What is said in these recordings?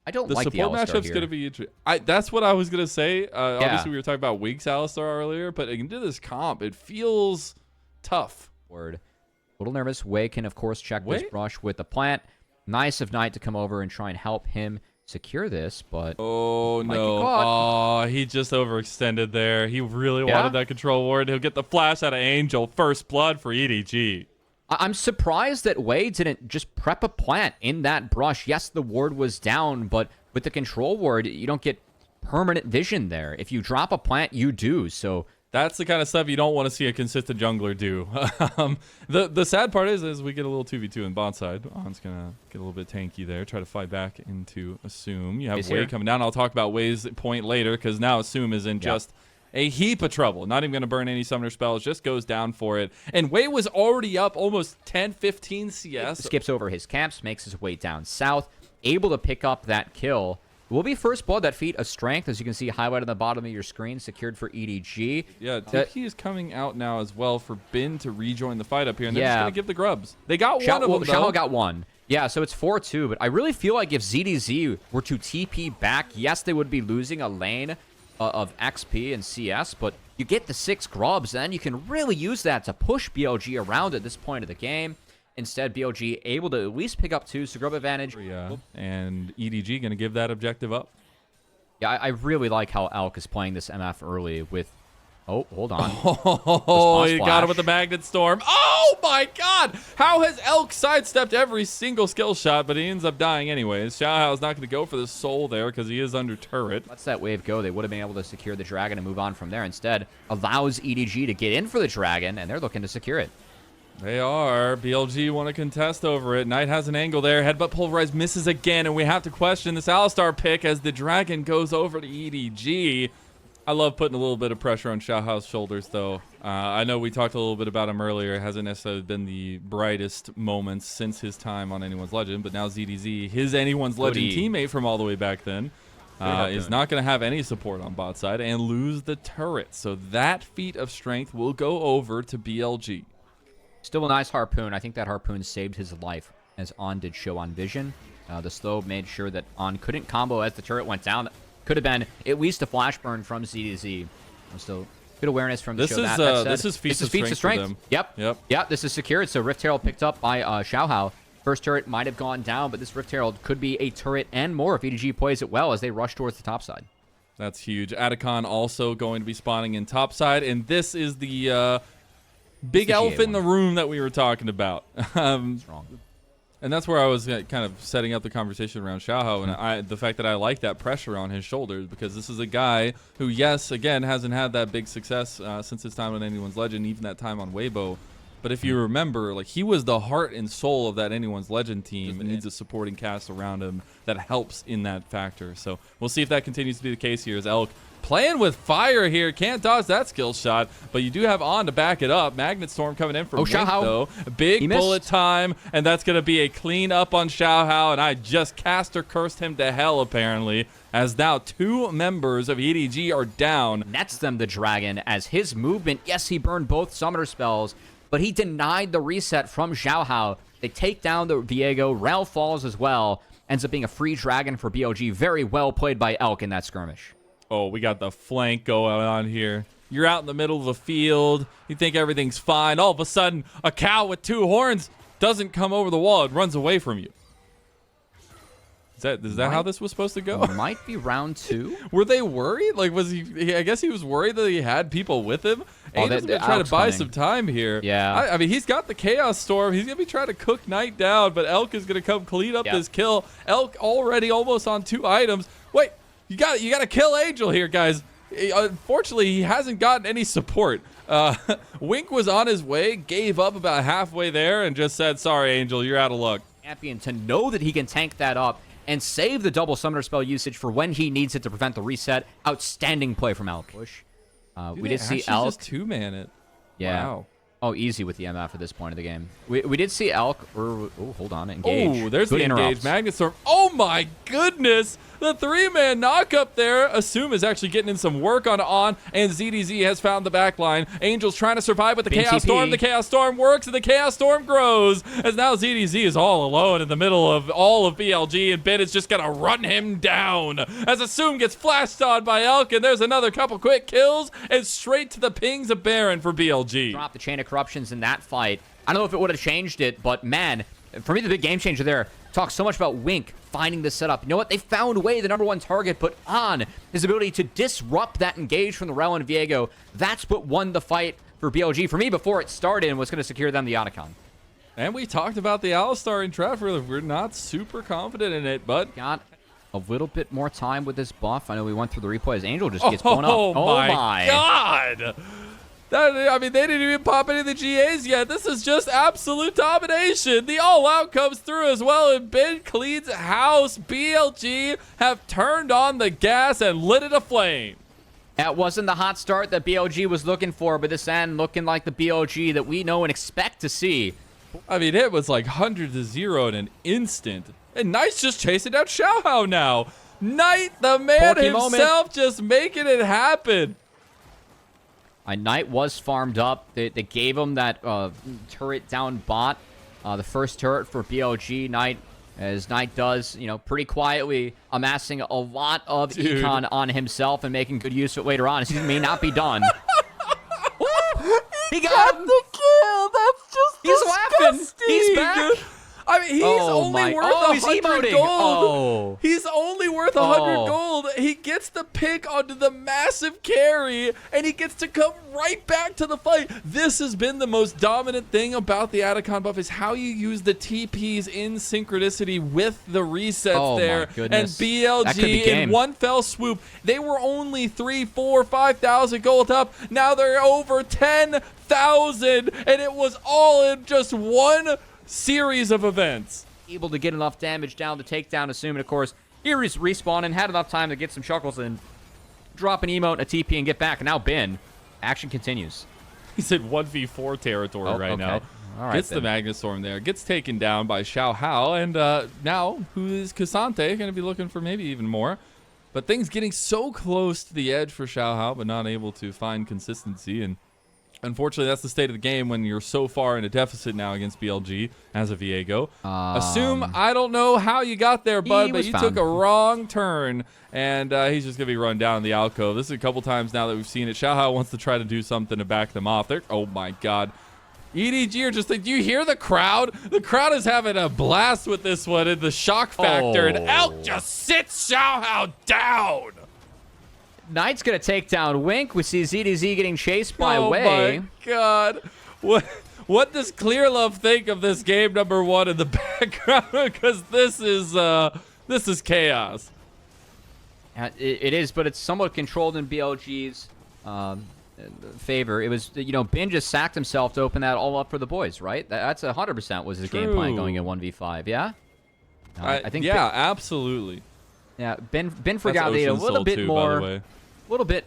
I don't The like the support Alistar matchup's here. going to be interesting. That's what I was going to say. Yeah. Obviously, we were talking about Wink's Alistar earlier, but into this comp, it feels tough. Word. A little nervous. Wei can, of course, check this Wei? brush with the plant. Nice of Knight to come over and try and help him secure this, but... Oh, might get no. caught. Oh, he just overextended there. He really wanted that control ward. He'll get the flash out of Angel. First blood for EDG. I'm surprised that Wei didn't just prep a plant in that brush. Yes, the ward was down, but with the control ward, you don't get permanent vision there. If you drop a plant, you do, so... That's the kind of stuff you don't want to see a consistent jungler do. The sad part is we get a little 2v2 in bot side. On's going to get a little bit tanky there, try to fight back into Assume. You have Wei coming down. I'll talk about Wei's point later because now Assume is in just a heap of trouble. Not even going to burn any summoner spells, just goes down for it. And Wei was already up almost 10, 15 CS. Skips over his camps, makes his way down south, able to pick up that kill. Will be first blood. That feat of strength, as you can see highlighted on the bottom of your screen, secured for EDG. Yeah, TP is coming out now as well for Bin to rejoin the fight up here, and they're just going to give the grubs. They got one of them, though. Xiao got one. Yeah, so it's 4-2, but I really feel like if ZDZ were to TP back, yes, they would be losing a lane of XP and CS, but you get the 6 grubs, then you can really use that to push BLG around at this point of the game. Instead, BLG able to at least pick up 2, so grub advantage. Yeah, and EDG going to give that objective up. Yeah, I really like how Elk is playing this MF early with... Oh, hold on. Oh, he got him with the Magnet Storm. Oh, my God! How has Elk sidestepped every single skill shot, but he ends up dying anyways? Xiaohao's not going to go for the soul there because he is under turret. Lets that wave go. They would have been able to secure the dragon and move on from there. Instead, allows EDG to get in for the dragon, and they're looking to secure it. They are. BLG want to contest over it. Knight has an angle there. Headbutt Pulverize misses again, and we have to question this Alistar pick as the dragon goes over to EDG. I love putting a little bit of pressure on Xiaohao's shoulders, though. I know we talked a little bit about him earlier. It hasn't necessarily been the brightest moments since his time on Anyone's Legend, but now ZDZ, his Anyone's Legend teammate from all the way back then, is not going to have any support on bot side and lose the turret. So that feat of strength will go over to BLG. Still a nice harpoon. I think that harpoon saved his life, as On did show on vision. The slow made sure that On couldn't combo as the turret went down. Could have been at least a flash burn from ZDZ. So good awareness from the show. This is feats of strength. Yep, this is secured. So Rift Herald picked up by Xiaohao. First turret might have gone down, but this Rift Herald could be a turret and more if EDG plays it well as they rush towards the top side. That's huge. Atacon also going to be spawning in top side, and this is the... big elephant in the room that we were talking about. And that's where I was kind of setting up the conversation around Xiaohao and the fact that I like that pressure on his shoulders because this is a guy who, yes, again, hasn't had that big success since his time on Anyone's Legend, even that time on Weibo. But if you remember, like he was the heart and soul of that Anyone's Legend team and needs a supporting cast around him that helps in that factor. So we'll see if that continues to be the case here as Elk playing with fire here. Can't dodge that skill shot, but you do have On to back it up. Magnet Storm coming in from Wink, though. Big bullet time, and that's going to be a clean up on Xiaohao, and I just caster cursed him to hell, apparently, as now 2 members of EDG are down. Nets them the dragon as his movement, yes, he burned both summoner spells, but he denied the reset from Xiaohao. They take down the Viego. Rel falls as well. Ends up being a free dragon for BLG. Very well played by Elk in that skirmish. Oh, we got the flank going on here. You're out in the middle of the field. You think everything's fine. All of a sudden, a cow with 2 horns doesn't come over the wall. It runs away from you. Is that how this was supposed to go? Might be round 2. Were they worried? Like, was he? I guess he was worried that he had people with him. Oh, He's gonna try to buy some time here. Yeah. I mean, he's got the Chaos Storm. He's gonna be trying to cook Knight down, but Elk is gonna come clean up this kill. Elk already almost on 2 items. Wait. You got to kill Angel here, guys. Unfortunately, he hasn't gotten any support. Wink was on his way, gave up about halfway there, and just said, sorry, Angel, you're out of luck. Champion to know that he can tank that up and save the double summoner spell usage for when he needs it to prevent the reset. Outstanding play from Elk. We did see Elk. Just 2-man it. Yeah. Wow. Oh, easy with the MF at this point of the game. We did see Elk. Oh, hold on. Engage. Oh, there's the engage. Magnet Storm. Oh, my goodness. The 3-man knock up there. Assume is actually getting in some work on, and ZDZ has found the back line. Angel's trying to survive with the Chaos Storm. The Chaos Storm works, and the Chaos Storm grows. As now ZDZ is all alone in the middle of all of BLG, and Ben is just going to run him down. As Assume gets flashed on by Elk, and there's another couple quick kills, and straight to the pings of Baron for BLG. Drop the chain of corruptions in that fight. I don't know if it would have changed it, but man, for me, the big game changer there, talks so much about Wink finding the setup. You know what? They found Way, the #1 target, but on his ability to disrupt that engage from the Rel and Viego, that's what won the fight for BLG. For me, before it started, and was going to secure them the Otacon. And we talked about the Alistar in Trafford. We're not super confident in it, but got a little bit more time with this buff. I know we went through the replays. Angel just gets blown up. Oh my God! I mean, they didn't even pop any of the GAs yet. This is just absolute domination. The all-out comes through as well, and Ben cleans house. BLG have turned on the gas and lit it aflame. That wasn't the hot start that BLG was looking for, but this end looking like the BLG that we know and expect to see. I mean, it was like 100-0 in an instant. And Knight's just chasing down Xiaohao now. Knight, the man himself, just making it happen. Knight was farmed up. They gave him that turret down bot. The first turret for BLG. Knight, as Knight does, you know, pretty quietly amassing a lot of econ on himself and making good use of it later on. He may not be done. He got the kill. That's just disgusting. Laughing. He's back. I mean, he's only worth 100 gold. Oh. He's only worth 100 gold. He gets the pick onto the massive carry, and he gets to come right back to the fight. This has been the most dominant thing about the Atacon buff, is how you use the TPs in synchronicity with the resets there. My goodness. And BLG, in one fell swoop, they were only 3, 4, 5,000 gold up. Now they're over 10,000, and it was all in just one series of events. Able to get enough damage down to take down Assume, and of course, here he's respawning, had enough time to get some chuckles and drop an emote, a TP, and get back. And now Ben, action continues. He's in 1v4 territory right now. All right, gets the Magnus Storm there, gets taken down by Xiaohao, and now who is Cassante going to be looking for maybe even more. But things getting so close to the edge for Xiaohao, but not able to find consistency. And unfortunately, that's the state of the game when you're so far in a deficit now against BLG as a Viego. Assume, I don't know how you got there, bud, but you took a wrong turn, and he's just going to be run down in the alcove. This is a couple times now that we've seen it. Xiaohao wants to try to do something to back them off. Oh, my God. EDG are just like, do you hear the crowd? The crowd is having a blast with this one in the shock factor, and Elk just sits Xiaohao down. Knight's going to take down Wink. We see ZDZ getting chased by Way. Oh, my God. What does Clear Love think of this game #1 in the background? Because this is chaos. It is, but it's somewhat controlled in BLG's favor. It was, you know, Ben just sacked himself to open that all up for the boys, right? That's 100% was his game plan going in 1v5, yeah? I think absolutely. Yeah, Ben forgot they had a little bit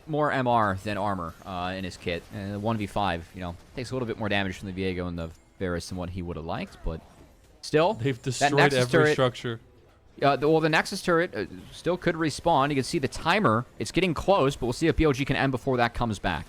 more MR than armor in his kit. 1v5, you know, takes a little bit more damage from the Viego and the Varus than what he would have liked, but still, they've destroyed every structure. Well, the Nexus turret still could respawn. You can see the timer. It's getting close, but we'll see if BLG can end before that comes back.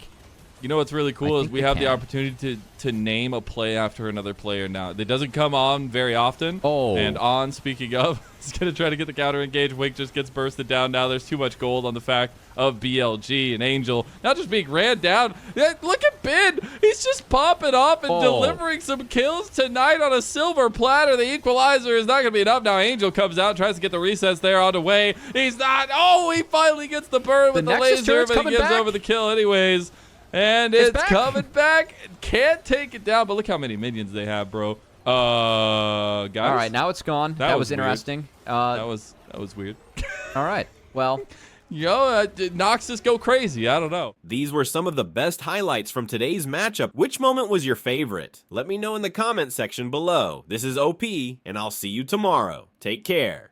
You know what's really cool is we have the opportunity to name a play after another player now. It doesn't come on very often. And on, speaking of, he's going to try to get the counter engage. Wink just gets bursted down. Now there's too much gold on the fact of BLG and Angel not just being ran down. Look at Ben. He's just popping off and delivering some kills tonight on a silver platter. The equalizer is not going to be enough. Now Angel comes out, tries to get the resets there on the way. He's not. Oh, he finally gets the burn with the laser, but he gives over the kill anyways. And it's coming back. Can't take it down, but look how many minions they have, bro. Guys. All right, now it's gone. That was interesting. That was weird. All right. Well, Noxus go crazy. I don't know. These were some of the best highlights from today's matchup. Which moment was your favorite? Let me know in the comment section below. This is OP, and I'll see you tomorrow. Take care.